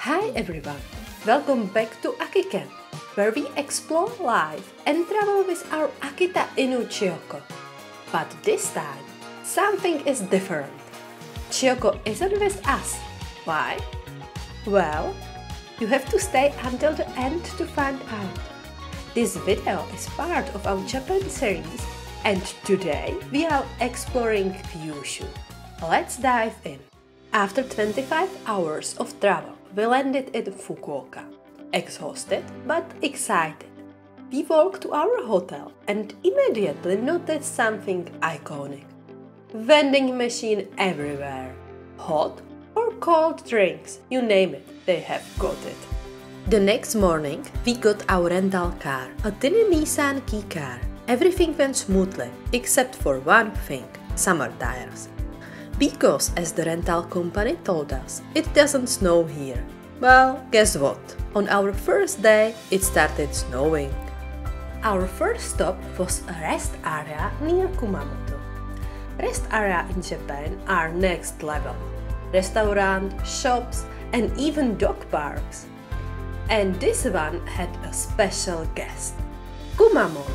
Hi everyone, welcome back to Akita, where we explore life and travel with our Akita Inu Chiyoko. But this time, something is different. Chiyoko isn't with us. Why? Well, you have to stay until the end to find out. This video is part of our Japan series, and today we are exploring Kyushu. Let's dive in. After 25 hours of travel, we landed in Fukuoka. Exhausted but excited. We walked to our hotel and immediately noticed something iconic. Vending machine everywhere. Hot or cold drinks, you name it, they have got it. The next morning, we got our rental car, a tiny Nissan key car. Everything went smoothly, except for one thing, summer tires. Because, as the rental company told us, it doesn't snow here. Well, guess what? On our first day, it started snowing. Our first stop was a rest area near Kumamoto. Rest areas in Japan are next level. Restaurants, shops, and even dog parks. And this one had a special guest. Kumamon,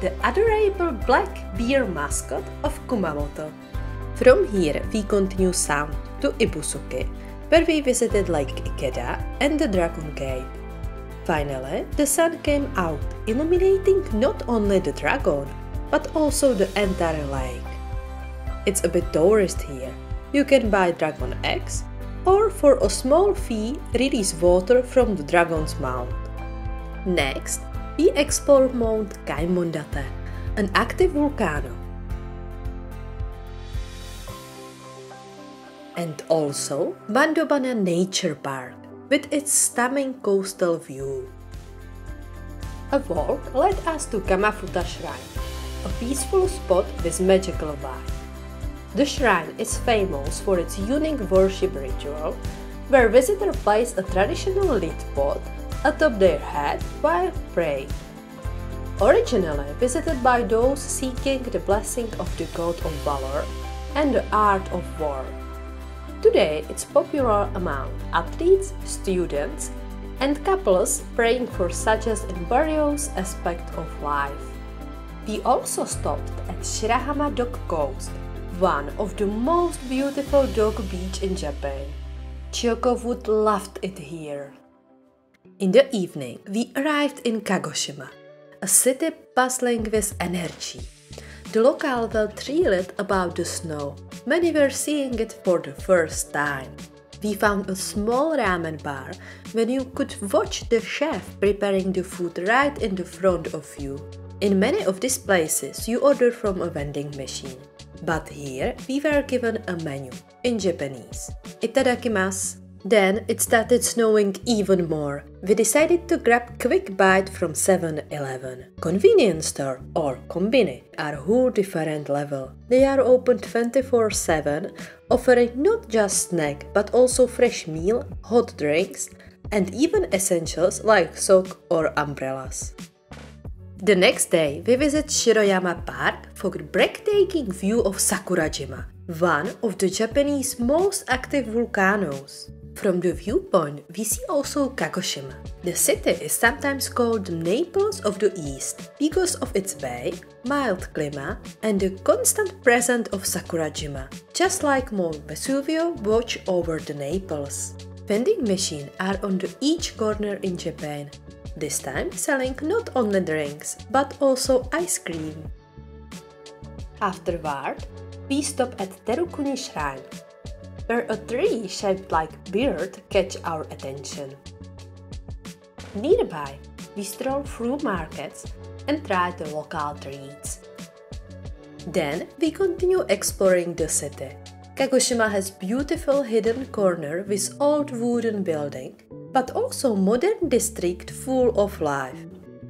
the adorable black bear mascot of Kumamoto. From here, we continue south to Ibusuke, where we visited Lake Ikeda and the Dragon Gate. Finally, the sun came out, illuminating not only the dragon, but also the entire lake. It's a bit tourist here. You can buy dragon eggs, or for a small fee, release water from the dragon's mouth. Next, we explore Mount Kaimondate, an active volcano. And also Bandobana Nature Park, with its stunning coastal view. A walk led us to Kamafuta Shrine, a peaceful spot with magical vibe. The shrine is famous for its unique worship ritual, where visitors place a traditional lead pot atop their head while praying. Originally visited by those seeking the blessing of the god of valor and the art of war. Today, it's popular among athletes, students, and couples praying for success in various aspects of life. We also stopped at Shiroyama Dog Coast, one of the most beautiful dog beaches in Japan. Chiyoko would love it here. In the evening, we arrived in Kagoshima, a city bustling with energy. The locals were thrilled about the snow. Many were seeing it for the first time. We found a small ramen bar where you could watch the chef preparing the food right in the front of you. In many of these places, you order from a vending machine. But here, we were given a menu in Japanese. Itadakimasu. Then it started snowing even more. We decided to grab a quick bite from 7-Eleven. Convenience store or kombini are a whole different level. They are open 24/7, offering not just snack but also fresh meal, hot drinks, and even essentials like sock or umbrellas. The next day, we visit Shiroyama Park for a breathtaking view of Sakurajima, one of the Japanese most active volcanoes. From the viewpoint, we see also Kagoshima. The city is sometimes called the Naples of the East because of its bay, mild climate, and the constant presence of Sakurajima, just like Mount Vesuvio watch over the Naples. Vending machines are on each corner in Japan, this time selling not only drinks but also ice cream. Afterward, we stop at Terukuni Shrine, where a tree shaped like a bird catch our attention. Nearby, we stroll through markets and try the local treats. Then we continue exploring the city. Kagoshima has beautiful hidden corner with old wooden building, but also modern district full of life.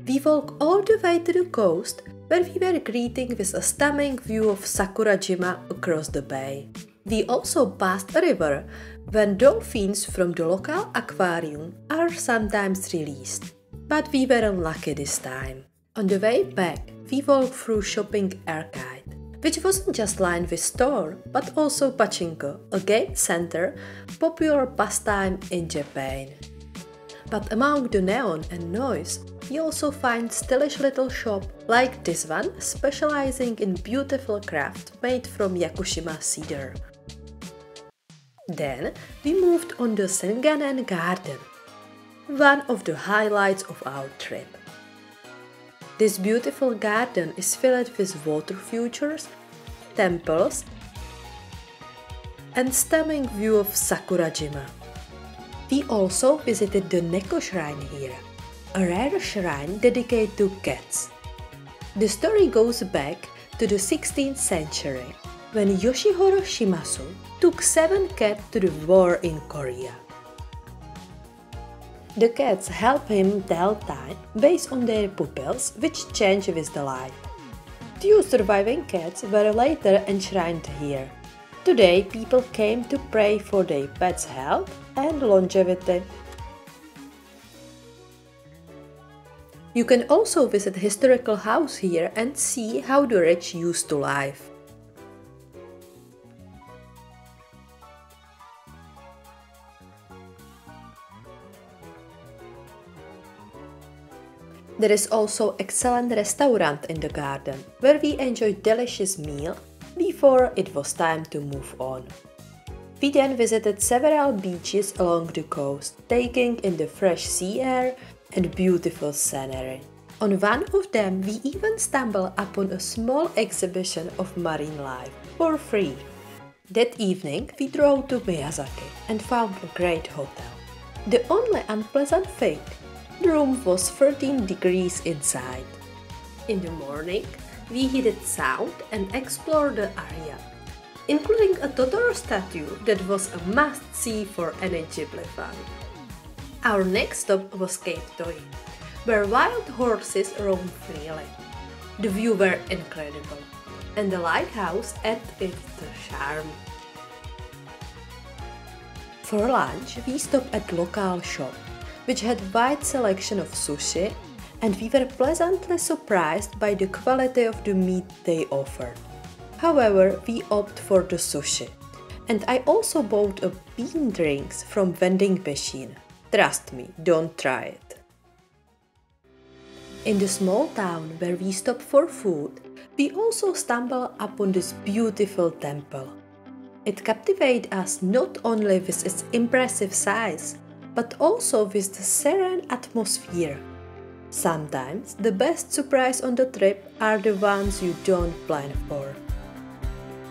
We walk all the way to the coast, where we were greeting with a stunning view of Sakurajima across the bay. We also passed a river when dolphins from the local aquarium are sometimes released, but we were unlucky this time. On the way back, we walked through shopping arcade, which wasn't just lined with store, but also pachinko, a game center, popular pastime in Japan. But among the neon and noise, we also find stylish little shop like this one, specializing in beautiful craft made from Yakushima cedar. Then we moved on the Engan-en garden, one of the highlights of our trip. This beautiful garden is filled with water features, temples, and stunning view of Sakurajima. We also visited the Neko Shrine here, a rare shrine dedicated to cats. The story goes back to the 16th century, when Yoshihiro Shimazu took 7 cats to the war in Korea. The cats help him tell time based on their pupils, which change with the light. 2 surviving cats were later enshrined here. Today people came to pray for their pets' health and longevity. You can also visit historical house here and see how the rich used to live. There is also excellent restaurant in the garden, where we enjoyed delicious meal before it was time to move on. We then visited several beaches along the coast, taking in the fresh sea air and beautiful scenery. On one of them we even stumbled upon a small exhibition of marine life for free. That evening we drove to Miyazaki and found a great hotel. The only unpleasant thing, the room was 13 degrees inside. In the morning, we headed south and explored the area, including a Totoro statue that was a must-see for any Ghibli fan. Our next stop was Cape Toy, where wild horses roam freely. The view were incredible, and the lighthouse added its charm. For lunch, we stopped at local shop, which had wide selection of sushi, and we were pleasantly surprised by the quality of the meat they offered. However, we opted for the sushi, and I also bought a bean drinks from vending machine. Trust me, don't try it. In the small town where we stopped for food, we also stumbled upon this beautiful temple. It captivated us not only with its impressive size, but also with the serene atmosphere. Sometimes the best surprise on the trip are the ones you don't plan for.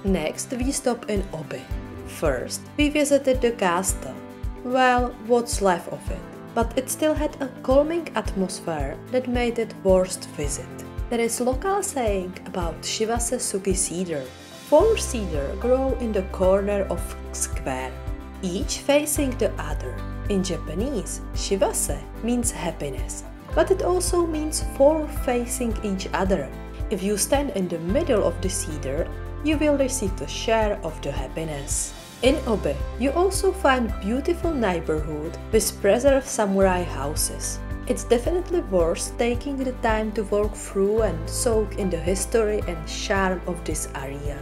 Next, we stopped in Obe. First, we visited the castle. Well, what's left of it, but it still had a calming atmosphere that made it worth visit. There is local saying about Shivase Sugi cedar. 4 cedars grow in the corner of square, each facing the other. In Japanese, Shivase means happiness, but it also means 4 facing each other. If you stand in the middle of the cedar, you will receive a share of the happiness. In Obe, you also find beautiful neighborhood with preserved samurai houses. It's definitely worth taking the time to walk through and soak in the history and charm of this area.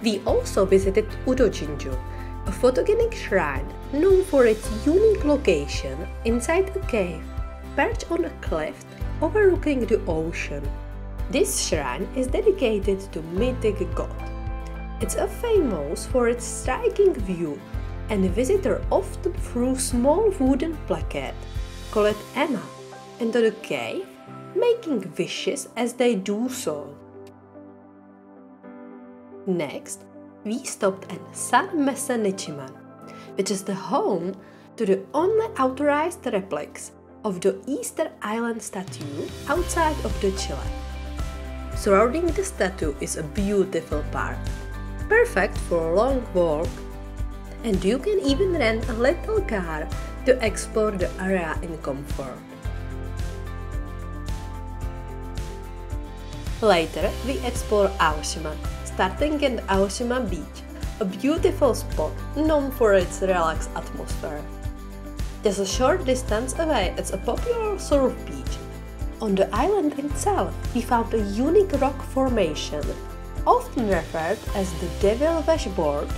We also visited Udo Shrine, a photogenic shrine known for its unique location inside a cave, perched on a cliff overlooking the ocean. This shrine is dedicated to mythic god. It's famous for its striking view, and visitors often threw small wooden placard, called Emma, into the cave, making wishes as they do so. Next, we stopped at San Messe Nichinan, which is the home to the only authorized replicas of the Easter Island statue outside of the Chile. Surrounding the statue is a beautiful park, perfect for a long walk, and you can even rent a little car to explore the area in comfort. Later, we explored Aoshima, starting in Aoshima Beach, a beautiful spot known for its relaxed atmosphere. Just a short distance away, it's a popular surf beach. On the island itself, we found a unique rock formation often referred as the Devil Washboard,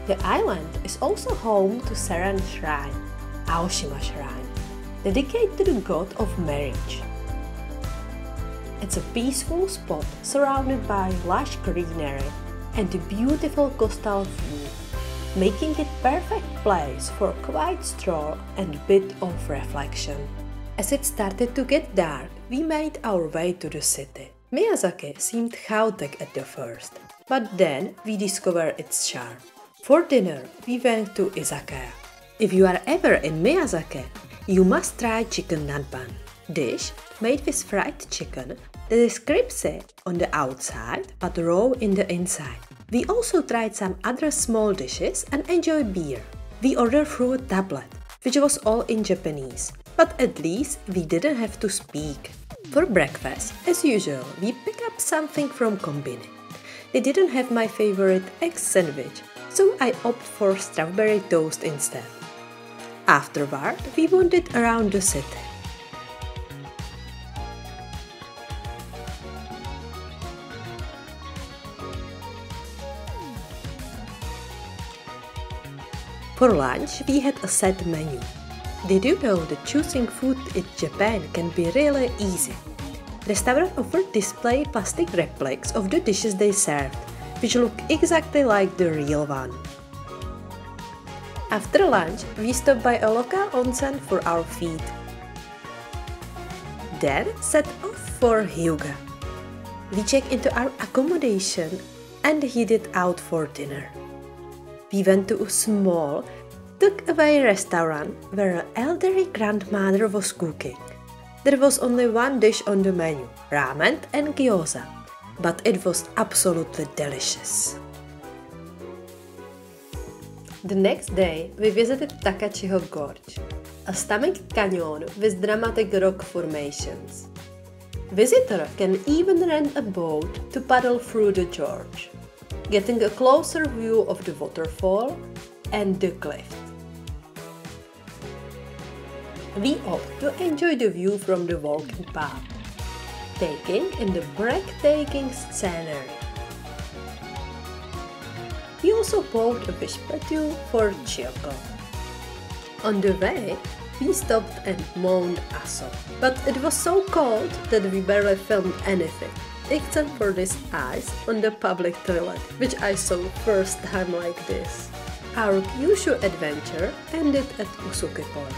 the island is also home to Serene Shrine, Aoshima Shrine, dedicated to the god of marriage. It's a peaceful spot surrounded by lush greenery and a beautiful coastal view, making it perfect place for a quiet stroll and a bit of reflection. As it started to get dark, we made our way to the city. Miyazaki seemed chaotic at the first, but then we discovered its charm. For dinner, we went to izakaya. If you are ever in Miyazaki, you must try Chicken Nanban, dish made with fried chicken that is crispy on the outside but raw in the inside. We also tried some other small dishes and enjoyed beer. We ordered through a tablet, which was all in Japanese, but at least we didn't have to speak. For breakfast, as usual, we picked up something from Kombini. They didn't have my favorite egg sandwich, so I opted for strawberry toast instead. Afterward, we wandered around the city. For lunch, we had a set menu. Did you know that choosing food in Japan can be really easy? Restaurants offered display plastic replicas of the dishes they served, which look exactly like the real one. After lunch, we stopped by a local onsen for our feet. Then set off for Hyuga. We checked into our accommodation and headed out for dinner. We went to a small, tucked-away restaurant where an elderly grandmother was cooking. There was only one dish on the menu, ramen and gyoza, but it was absolutely delicious. The next day, we visited Takachiho Gorge, a stunning canyon with dramatic rock formations. Visitors can even rent a boat to paddle through the gorge, getting a closer view of the waterfall and the cliff. We opted to enjoy the view from the walking path, taking in the breathtaking scenery. We also bought a fish patio for Chiyoko. On the way, we stopped at Mount Aso, but it was so cold that we barely filmed anything, except for this ice on the public toilet, which I saw first time like this. Our Kyushu adventure ended at Usuki Port,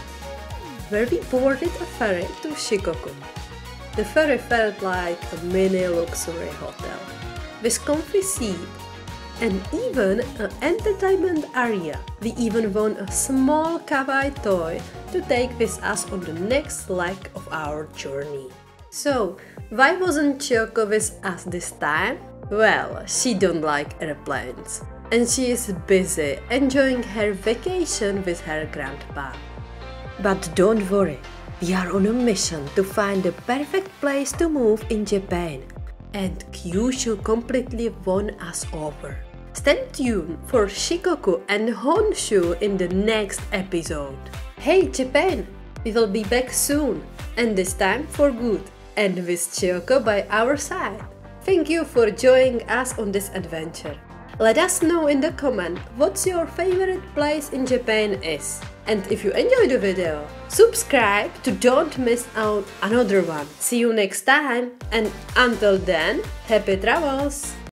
where we boarded a ferry to Shikoku. The ferry felt like a mini luxury hotel, with comfy seats and even an entertainment area. We even won a small kawaii toy to take with us on the next leg of our journey. So, why wasn't Chiyoko with us this time? Well, she don't like airplanes, and she is busy enjoying her vacation with her grandpa. But don't worry, we are on a mission to find the perfect place to move in Japan, and Kyushu completely won us over. Stay tuned for Shikoku and Honshu in the next episode. Hey Japan! We will be back soon, and this time for good, and with Chiyoko by our side. Thank you for joining us on this adventure. Let us know in the comment what's your favorite place in Japan is. And if you enjoyed the video, subscribe to don't miss out another one. See you next time, and until then, happy travels!